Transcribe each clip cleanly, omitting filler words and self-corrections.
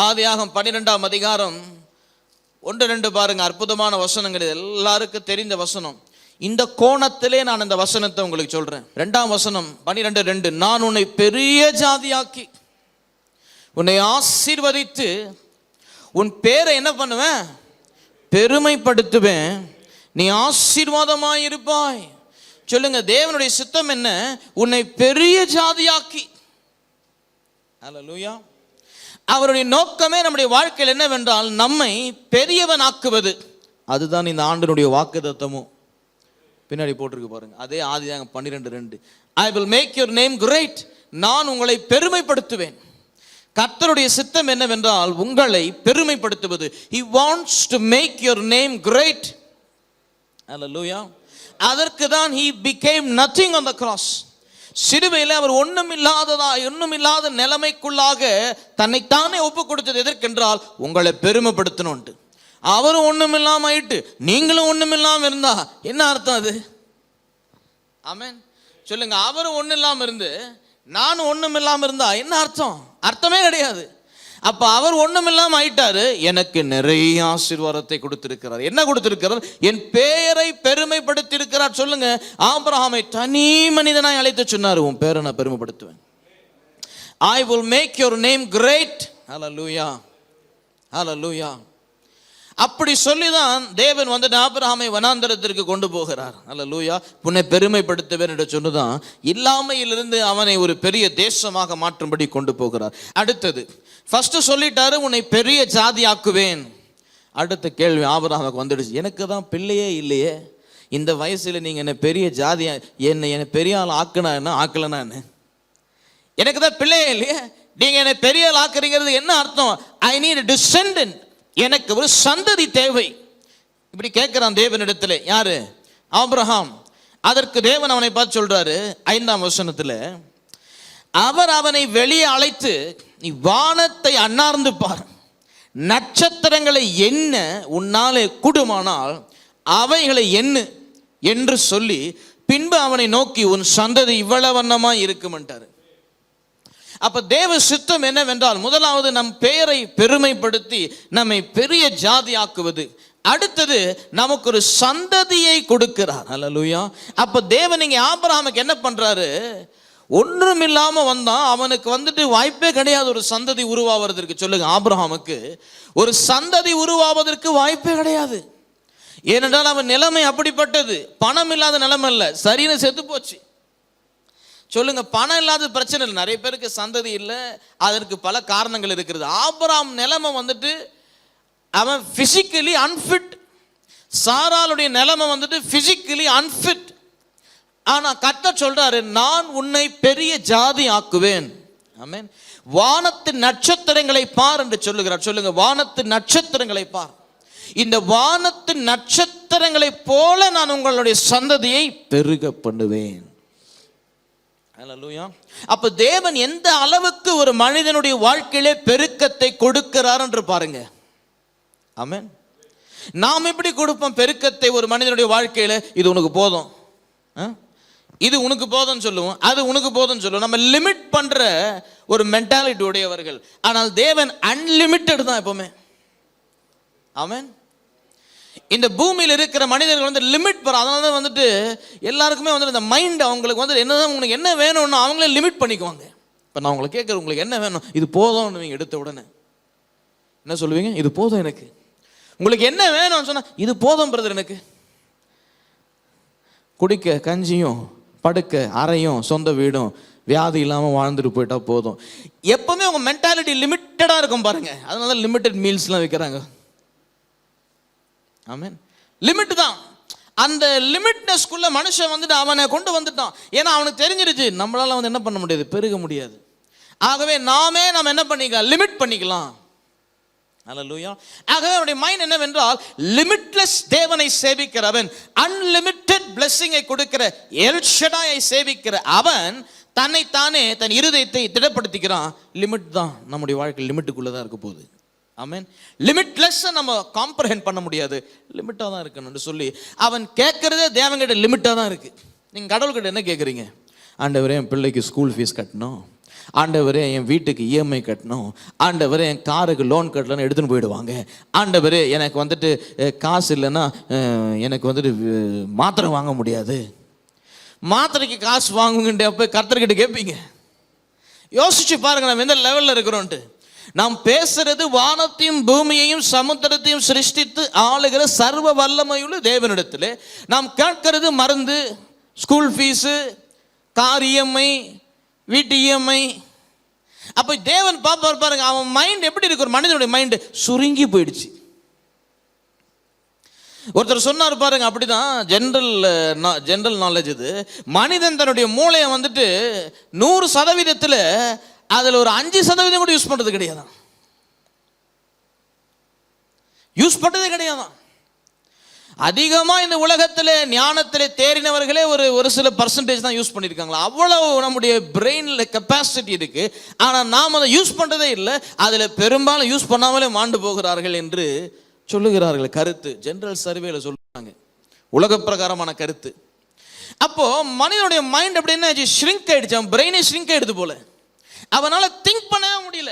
ஆதியாகமம் 12ஆம் அதிகாரம் 1-2 பாருங்க. அற்புதமான வசனங்கள், இது எல்லாருக்கும் தெரிந்த வசனம். இந்த கோணத்திலே நான் இந்த வசனத்தை உங்களுக்கு சொல்றேன். 2ஆம் வசனம் 12:2, நான் உன்னை பெரிய ஜாதியாக்கி உன்னை ஆசீர்வதித்து உன் பேரை என்ன பண்ணுவேன், பெருமைப்படுத்துவேன், நீ ஆசீர்வாதமாய் இருப்பாய். சொல்லுங்க, தேவனுடைய சித்தம் என்ன? உன்னை பெரிய ஜாதியாக்கி. அல்லேலூயா. அவருடைய நோக்கமே நம்முடைய வாழ்க்கையில் என்னவென்றால் நம்மை பெரியவன் ஆக்குவது. அதுதான் இந்த ஆண்டினுடைய வாக்குத்தத்தமும். பின்னாடி போட்டிருக்கு பாருங்க, அதே ஆதியாகமம் 12:2, I will make your name great, நான் உங்களை பெருமைப்படுத்துவேன். கர்த்தருடைய சித்தம் என்னவென்றால் உங்களை பெருமைப்படுத்துவது. He wants to make your name great. Hallelujah. அதற்கு தான் he became nothing on the cross. சிலுவையில் அவர் ஒண்ணுமில்லாத நிலைமைக்குள்ளாக தன்னைத்தானே ஒப்பு கொடுத்தது. எதற்கென்றால் உங்களை பெருமைப்படுத்தணும். அவரும் ஒண்ணுமில்லாம ஆயிட்டு நீங்களும் ஒண்ணுமில்லாம இருந்தா என்ன அர்த்தம் அது? ஆமென் சொல்லுங்க. அவரும் ஒண்ணு இல்லாம இருந்து நானும் ஒண்ணும் இல்லாம இருந்தா என்ன அர்த்தம்? அர்த்தமே கிடையாது. அப்ப அவர் ஒண்ணும் இல்லாம ஆயிட்டாரு, எனக்கு நிறைய ஆசீர்வாதத்தை கொடுத்திருக்கிறார். என்ன கொடுத்திருக்கிறார்? என் பெயரை பெருமைப்படுத்தி இருக்கிறார். சொல்லுங்க, ஆபிரகாமை தனி மனிதனாய் அழைத்து சொன்னார், உன் பேரை நான் பெருமைப்படுத்துவேன். I will make your name great. Hallelujah. Hallelujah. அப்படி சொல்லிதான் தேவன் வந்து ஆபிரகாமை வனாந்தரத்திற்கு கொண்டு போகிறார். அல்லேலூயா. உன்னை பெருமைப்படுத்துவேன் என்று சொன்னதான் இல்லாமையிலிருந்து அவனை ஒரு பெரிய தேசமாக மாற்றும்படி கொண்டு போகிறார். அடுத்தது ஃபர்ஸ்ட் சொல்லிட்டாரு, உன்னை பெரிய ஜாதியாக்குவேன். அடுத்த கேள்வி ஆபிரகாமுக்கு வந்துடுச்சு, எனக்கு தான் பிள்ளையே இல்லையே, இந்த வயசுல நீங்க என்ன பெரிய ஜாதியா, என்னை பெரிய ஆள் ஆக்குனா என்ன, ஆக்கலனா என்ன? எனக்கு தான் பிள்ளையே இல்லையே, நீங்க என்னை பெரிய ஆள் ஆக்குறீங்கிறது என்ன அர்த்தம்? ஐ நீட் a descendant, எனக்கு ஒரு சந்ததி தேவை. இப்படி கேட்கிறான் தேவனிடத்தில். யாரு? ஆபிரகாம். அதற்கு தேவன் அவனை பார்த்து சொல்றாரு 5ஆம் வசனத்துல, அவர் அவனை வெளியே அழைத்து, நீ வானத்தை அண்ணார்ந்து பார், நட்சத்திரங்களை எண்ண உன்னாலே கூடுமானால் அவைகளை எண்ணு என்று சொல்லி பின்பு அவனை நோக்கி, உன் சந்ததி இவ்வளவு வண்ணமா இருக்குமென்றாரு. அப்ப தேவ சித்தம் என்னவென்றால் முதலாவது நம் பெயரை பெருமைப்படுத்தி நம்மை பெரிய ஜாதியாக்குவது. அடுத்தது நமக்கு ஒரு சந்ததியை கொடுக்கிறார். அல்லேலூயா. அப்ப தேவன் இங்க ஆபிரகாமுக்கு என்ன பண்றாரு? ஒன்றும் இல்லாம வந்தான், அவனுக்கு வந்துட்டு வாய்ப்பே கிடையாது ஒரு சந்ததி உருவாவதற்கு. சொல்லுங்க, ஆபிரகாமுக்கு ஒரு சந்ததி உருவாவதற்கு வாய்ப்பே கிடையாது. ஏனென்றால் அவன் நிலைமை அப்படிப்பட்டது. பணம் இல்லாத நிலைமை இல்லை, சரின்னு செத்து போச்சு. சொல்லுங்க, பணம் இல்லாத பிரச்சனை இல்லை, நிறைய பேருக்கு சந்ததி இல்லை, அதற்கு பல காரணங்கள் இருக்கிறது. ஆபிரகாம் நிலைமை வந்துட்டு அவன் பிசிக்கலி அன்ஃபிட், சாராளுடைய நிலைமை வந்துட்டு பிசிக்கலி அன்ஃபிட். ஆனா கர்த்தர் சொல்றாரு, நான் உன்னை பெரிய ஜாதி ஆக்குவேன். ஆமென். வானத்து நட்சத்திரங்களை பார் என்று சொல்லுகிறார். சொல்லுங்க, வானத்து நட்சத்திரங்களை பார். இந்த வானத்து நட்சத்திரங்களை போல நான் உங்களுடைய சந்ததியை பெருக பண்ணுவேன். அல்லேலூயா. அப்ப தேவன் எந்த அளவுக்கு ஒரு மனிதனுடைய வாழ்க்கையிலே பெருக்கத்தை கொடுக்கிறார் என்று பாருங்க. ஆமென். நாம் எப்படி கொடுப்போம் பெருக்கத்தை ஒரு மனிதனுடைய வாழ்க்கையில? இது உனக்கு போதும், இது உனக்கு போதும்னு சொல்லுவோம், அது உனக்கு போதும்னு சொல்லுவோம். நம்ம லிமிட் பண்ற ஒரு மென்டாலிட்டி உடையவர்கள். ஆனால் தேவன் அன்லிமிட்டட் தான் எப்பவுமே. ஆமென். இந்த பூமியில் இருக்கிற மனிதர்கள் வந்து லிமிட் போற, அதனால வந்துட்டு எல்லாருக்குமே வந்து இந்த மைண்ட் அவங்களுக்கு வந்து என்னதான் உங்களுக்கு என்ன வேணும்னு அவங்களே லிமிட் பண்ணிக்குவாங்க. இப்போ நான் உங்களை கேட்குறேன், உங்களுக்கு என்ன வேணும்? இது போதும்னு நீங்கள் எடுத்த உடனே என்ன சொல்லுவீங்க? இது போதும் எனக்கு. உங்களுக்கு என்ன வேணும்னு சொன்னால் இது போதும் பிரதர் எனக்கு. குடிக்க கஞ்சியும் படுக்க அறையும் சொந்த வீடும் வியாதி இல்லாமல் வாழ்ந்துட்டு போயிட்டா போதும். எப்பவுமே உங்கள் மென்டாலிட்டி லிமிட்டடாக இருக்கும் பாருங்க. அதனால தான் லிமிட்டட் மீல்ஸ்லாம் வைக்கிறாங்க. ஆமென். லிமிட் தான். அந்த லிமிட்னஸ்க்குள்ள மனுஷன் வந்துட்டு அவனை கொண்டு வந்துட்டான். ஏன்னா அவனுக்கு தெரிஞ்சிருச்சு நம்மளால வந்து என்ன பண்ண முடியாது, பெருக முடியாது. ஆகவே நாம என்ன பண்ணிக்கலாம்? லிமிட் பண்ணிக்கலாம். அல்லேலூயா. ஆகவே அவனுடைய மைண்ட் என்னவென்றால் லிமிட்லெஸ் தேவனை சேவிக்கிறவன், அன்லிமிட்டெட் பிளெஸிங்கை கொடுக்கிற எல் ஷடாயை சேவிக்கிற அவன் தன்னைத்தானே தன் இருதயத்தை திடப்படுத்திக்கிறான். லிமிட் தான் நம்முடைய வாழ்க்கை, லிமிட்டுக்குள்ளதான் இருக்க போகுது. ஆமென். லிமிட்லெஸ் நம்ம காம்ப்ரஹெண்ட் பண்ண முடியாது, லிமிட்டாக தான் இருக்கணும்னு சொல்லி அவன் கேட்கறதே தேவன்கிட்ட லிமிட்டாக தான் இருக்கு. நீங்கள் கடவுள்கிட்ட என்ன கேட்குறீங்க? ஆண்டவரே, என் பிள்ளைக்கு ஸ்கூல் ஃபீஸ் கட்டணும், ஆண்டவரே என் வீட்டுக்கு இஎம்ஐ கட்டணும், ஆண்டவரே என் காருக்கு லோன் கட்டலன்னு எடுத்துன்னு போயிடுவாங்க, ஆண்டவரே எனக்கு வந்துட்டு காசு இல்லைன்னா எனக்கு வந்துட்டு மாத்திரை வாங்க முடியாது. மாத்திரைக்கு காசு வாங்குங்கன்ட்டு அப்போ கர்த்தர்கிட்ட கேட்பீங்க? யோசிச்சு பாருங்க நம்ம எந்த லெவலில் இருக்கிறோன்ட்டு. நாம் பேசுறது வானத்தையும் பூமியையும் சமுத்திரத்தையும் சிருஷ்டித்து ஆளுகிற சர்வ வல்லமையுள்ள தேவனிடத்தில். நாம் கேட்கிறது மருந்து, ஸ்கூல் ஃபீஸு, கார் இஎம்ஐ, வீட்டு இஎம்ஐ. அப்போ தேவன் பார்ப்பார் பாருங்க, அவன் மைண்ட் எப்படி இருக்கு, ஒரு மனிதனுடைய மைண்டு சுருங்கி போயிடுச்சு. ஒருத்தர் சொன்னார் பாருங்க, அப்படிதான் ஜென்ரல் நாலேஜ் இது. மனிதன் தன்னுடைய மூளையை வந்துட்டு 100% அதில் ஒரு 5% கூட யூஸ் பண்ணுறது கிடையாதான். யூஸ் பண்ணுறதே கிடையாதான். அதிகமாக இந்த உலகத்தில் ஞானத்தில் தேறினவர்களே ஒரு சில பர்சன்டேஜ் தான் யூஸ் பண்ணியிருக்காங்களா. அவ்வளவு நம்முடைய பிரெயினில் கெப்பாசிட்டி இருக்கு. ஆனால் நாம் அதை யூஸ் பண்ணுறதே இல்லை. அதில் பெரும்பாலும் யூஸ் பண்ணாமலே மாண்டு போகிறார்கள் என்று சொல்லுகிறார்கள். கருத்து ஜெனரல் சர்வேல சொல்லுவாங்க, உலக பிரகாரமான கருத்து. அப்போ மனிதனுடைய மைண்ட் அப்படின்னா ஷ்ரிங்க் ஆயிடுச்சு, அவன் பிரெயினே ஷ்ரிங்க் ஆயிடுது போல. அவனால திங்க் பண்ணவே முடியல.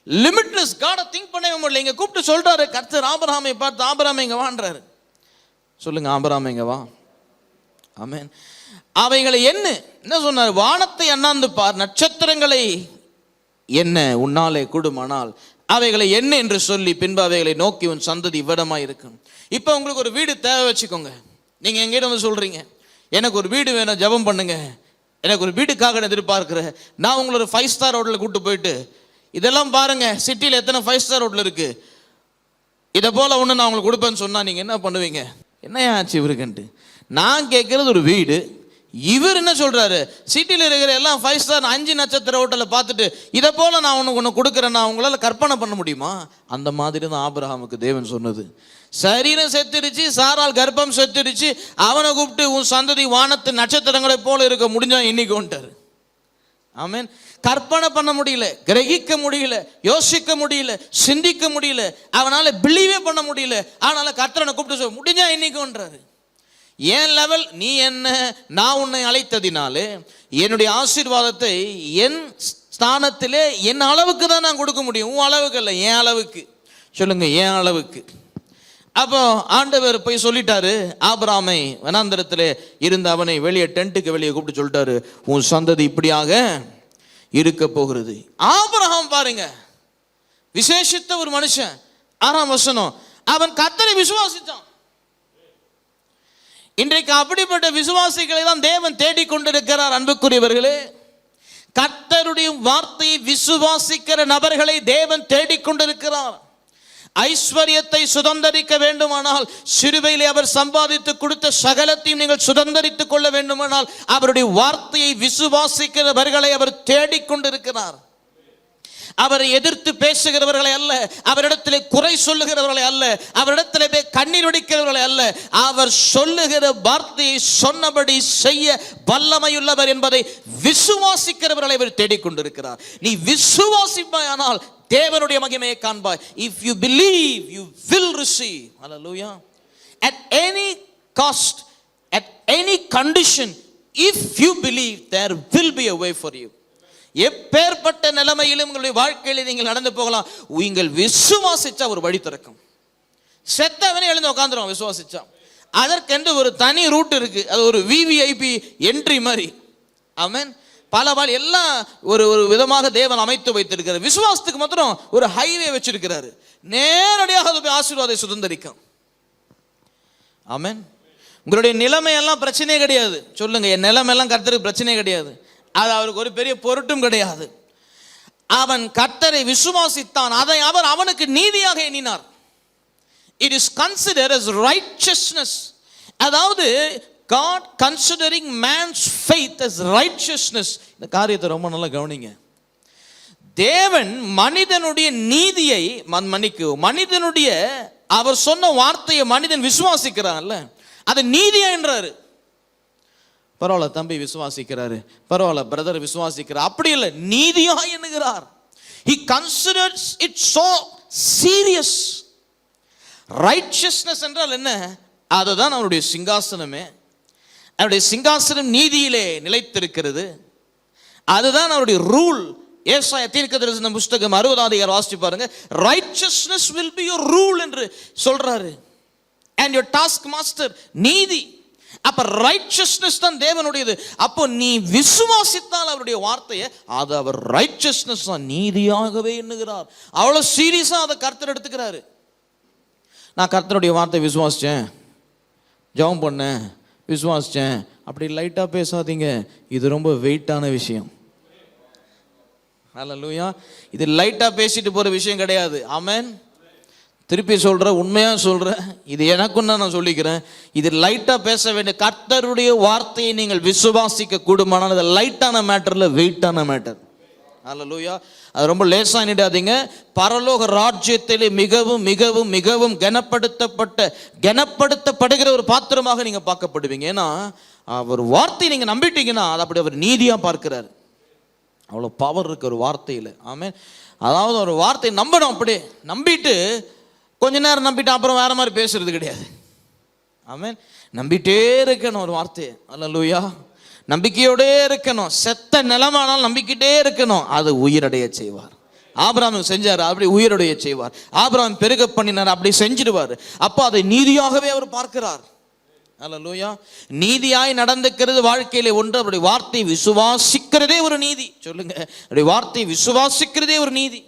லிமிட்லெஸ் காட திங்க் பண்ணவே முடியல. இங்க கூப்பிட்டு சொல்றாரு கர்த்தர் ஆபிரகாமை பார்த்து, ஆபிரகாமே இங்க வான்றாரு. சொல்லுங்க, ஆபிரகாமே இங்க வா. ஆமென். அவைகளை என்ன சொன்னார்? வானத்தை அண்ணாந்து பார், நட்சத்திரங்களை என்ன உன்னாலே கூடுமானால் அவைகளை என்ன என்று சொல்லி பின்பு அவைகளை நோக்கி உன் சந்ததி இவ்விடமாய் இருக்கும். இப்போ உங்களுக்கு ஒரு வீடு தேவை வச்சுக்கோங்க. நீங்க எங்கிட்ட வந்து சொல்றீங்க, எனக்கு ஒரு வீடு வேணும், ஜெபம் பண்ணுங்க, எனக்கு ஒரு வீட்டுக்காக எதிர்பார்க்கிறேன். நான் உங்களை ஒரு 5 ஸ்டார் ஹோட்டலில் கூப்பிட்டு போயிட்டு, இதெல்லாம் பாருங்க சிட்டியில் எத்தனை 5 ஸ்டார் ஹோட்டல் இருக்கு, இதை போல ஒன்று நான் உங்களுக்கு கொடுப்பேன்னு சொன்னால் நீங்கள் என்ன பண்ணுவீங்க? என்ன ஆச்சு இவருக்குன்ட்டு. நான் கேட்குறது ஒரு வீடு. இவர் என்ன சொல்றாரு? சிட்டியில் இருக்கிற எல்லாம் 5 ஸ்டார் 5 நட்சத்திர ஹோட்டலை பார்த்துட்டு இதை போல நான் ஒன்று கொடுக்குறேன்னா உங்களால் கற்பனை பண்ண முடியுமா? அந்த மாதிரி தான் ஆபிரகாமுக்கு தேவன் சொன்னது. சரீரம் செத்துருச்சு, சாரால் கர்ப்பம் செத்துருச்சு, அவனை கூப்பிட்டு உன் சந்ததி வானத்து நட்சத்திரங்களை போல இருக்க முடிஞ்சா இன்னைக்கு வந்துட்டாரு. ஆமென். கற்பனை பண்ண முடியல, கிரகிக்க முடியல, யோசிக்க முடியல, சிந்திக்க முடியல, அவனால பிலீவே பண்ண முடியல. ஆனால கர்த்தரனை கூப்பிட்டு முடிஞ்சா இன்னைக்குன்றாரு. என் லெவல் நீ என்ன, நான் உன்னை அழைத்ததினாலே என்னுடைய ஆசீர்வாதத்தை என் ஸ்தானத்திலே என் அளவுக்கு தான் நான் கொடுக்க முடியும், உன் அளவுக்கு இல்லை, என் அளவுக்கு. சொல்லுங்க, என் அளவுக்கு. அப்போ ஆண்டவர் போய் சொல்லிட்டாரு, ஆபிரகாமை வனாந்தரத்தில் இருந்த அவனை வெளியே டென்ட்டுக்கு வெளியே கூப்பிட்டு சொல்லிட்டாரு, உன் சந்ததி இப்படியாக இருக்க போகிறது. ஆபிரகாம் பாருங்க, விசேஷித்த ஒரு மனுஷன். 6ஆம் வசனம், அவன் கர்த்தரை விசுவாசித்தான். இன்றைக்கு அப்படிப்பட்ட விசுவாசிகளை தான் தேவன் தேடிக்கொண்டிருக்கிறார். அன்புக்குரியவர்களே, கர்த்தருடைய வார்த்தையை விசுவாசிக்கிற நபர்களை தேவன் தேடிக்கொண்டிருக்கிறார். ஐஸ்வர்யத்தை சுதந்தரிக்க வேண்டுமானால், சிறுவையிலே அவர் சம்பாதித்து கொடுத்த சகலத்தையும் நீங்கள் சுதந்தரித்துக் கொள்ள வேண்டுமானால், அவருடைய வார்த்தையை விசுவாசிக்கிறவர்களை அவர் தேடிக்கொண்டிருக்கிறார். அவரை எதிர்த்து பேசுகிறவர்களை அல்ல, அவரிடத்திலே குறை சொல்லுகிறவர்களை அல்ல, அவரிடத்திலே கண்ணீர் வடிக்கிறவர்களை அல்ல, அவர் சொல்லுகிற வார்த்தையை சொன்னபடி செய்ய வல்லமையுள்ளவர் என்பதை விசுவாசிக்கிறவர்களை அவர் தேடிக்கொண்டிருக்கிறார். நீ விசுவாசிப்பாயானால் தேவனுடைய மகிமையை காண்பாய். If you believe, you will receive. Hallelujah. At any cost, at any condition, if you believe, there will be a way for you. எப்பேற்பட்ட நிலைமையிலும் உங்களுடைய வாழ்க்கையில் நீங்கள் நடந்து போகலாம். நீங்கள் விசுவாசிச்சா ஒரு வழி திறக்கும். செத்தவனே எழுந்து உட்காந்துருவான் விசுவாசிச்சா. அதற்கென்று ஒரு தனி ரூட் இருக்கு, அது ஒரு விவிஐபி என்ட்ரி மாதிரி. ஆமென். பல எல்லாம் ஒரு விதமாக தேவன் அமைத்து வைத்திருக்கிறார். விசுவாசத்துக்கு மாத்திரம் ஒரு ஹைவே வச்சிருக்கிறாரு, நேரடியாக அது போய் ஆசீர்வாதத்தை சுதந்தரிக்கும். ஆமென். உங்களுடைய நிலைமையெல்லாம் பிரச்சனையே கிடையாது. சொல்லுங்க, என் நிலைமையெல்லாம் கர்த்தருக்கு பிரச்சனையே கிடையாது. அது அவருக்கு ஒரு பெரிய பொருட்டும் கிடையாது. அவன் கர்த்தரை விசுவாசித்தான், அதை அவர் அவனுக்கு நீதியாக எண்ணினார். It is considered as righteousness. அதாவது God considering man's faith as righteousness. இந்த காரியத்தை ரொம்ப நல்லா கவனிங்க. தேவன் மனிதனுடைய நீதியை மனிதனுடைய அவர் சொன்ன வார்த்தையை மனிதன் விசுவாசிக்கிறான்ல, அது நீதியா என்றாரு. பரவாயில்ல தம்பி விசுவாசிக்கிறாரு, பரவாயில்ல பிரதர் விசுவாசிக்கிறார், அப்படி இல்லை, நீதியா எண்ணுகிறார். He considers it so serious. Righteousness என்றால் என்ன? அதுதான் அவருடைய சிங்காசனமே. அவருடைய சிங்காசனம் நீதியிலே நிலைத்திருக்கிறது. அதுதான் அவருடைய ரூல். ஏசாயா தீர்க்கதரிசன புஸ்தகம் 60ஆம் அதிகாரம் வாசிச்சு பாருங்க. Righteousness will be your rule என்று சொல்றாரு. அண்ட் யுவர் டாஸ்க் மாஸ்டர், நீதி. அப்ப ரைச்சஸ்னஸ் தான் தேவனுடையது. அப்போ நீ விசுவாசித்தால் அவருடைய வார்த்தையை, அது அவர் ரைச்சஸ்னஸ் தான், நீதியாகவே எண்ணுகிறார். அவ்வளவு சீரியஸா அதை கர்த்தர் எடுத்துக்கிறாரு. நான் கர்த்தருடைய வார்த்தை விசுவாசிச்சேன், ஜெபம் பண்ணேன், விசுவாசிச்சேன், அப்படி லைட்டா பேசாதீங்க. இது ரொம்ப வெயிட்டான விஷயம். ஹல்லேலூயா. இது லைட்டா பேசிட்டு போற விஷயம் கிடையாது. ஆமென். திருப்பி சொல்கிறேன், உண்மையாக சொல்கிறேன், இது எனக்கும் தான் நான் சொல்லிக்கிறேன். இது லைட்டாக பேச வேண்டிய, கர்த்தருடைய வார்த்தையை நீங்கள் விசுவாசிக்க கூடுமானால் அது லைட்டான மேட்டரில் வெயிட்டான மேட்டர். ஹல்லேலூயா. அது ரொம்ப லேசானிடாதீங்க. பரலோக ராஜ்யத்திலே மிகவும் மிகவும் மிகவும் கனப்படுத்தப்படுகிற ஒரு பாத்திரமாக நீங்கள் பார்க்கப்படுவீங்க. ஏன்னா அவர் வார்த்தையை நீங்கள் நம்பிட்டீங்கன்னா அது அப்படி அவர் நீதியாக பார்க்கிறார். அவ்வளோ பவர் இருக்கு ஒரு வார்த்தையில். ஆமென். அதாவது ஒரு வார்த்தையை நம்பணும். அப்படியே நம்பிட்டு கொஞ்ச நேரம் நம்பிட்டு அப்புறம் வேற மாதிரி பேசுறது கிடையாது. ஆமென். நம்பிட்டே இருக்கணும் ஒரு வார்த்தையை. அல்லேலூயா. நம்பிக்கையோடே இருக்கணும். செத்த நிலமானால் நம்பிக்கிட்டே இருக்கணும். அது உயிரடைய செய்வார். ஆபிரகாம் செஞ்சார், அப்படி உயிரடைய செய்வார். ஆபிரகாம் பெருக பண்ணினார், அப்படி செஞ்சிடுவார். அப்போ அதை நீதியாகவே அவர் பார்க்கிறார். அல்லேலூயா. நீதியாய் நடந்துக்கிறது வாழ்க்கையிலே ஒன்று. அவருடைய வார்த்தை விசுவாசிக்கிறதே ஒரு நீதி. சொல்லுங்க, அவருடைய வார்த்தை விசுவாசிக்கிறதே ஒரு நீதி.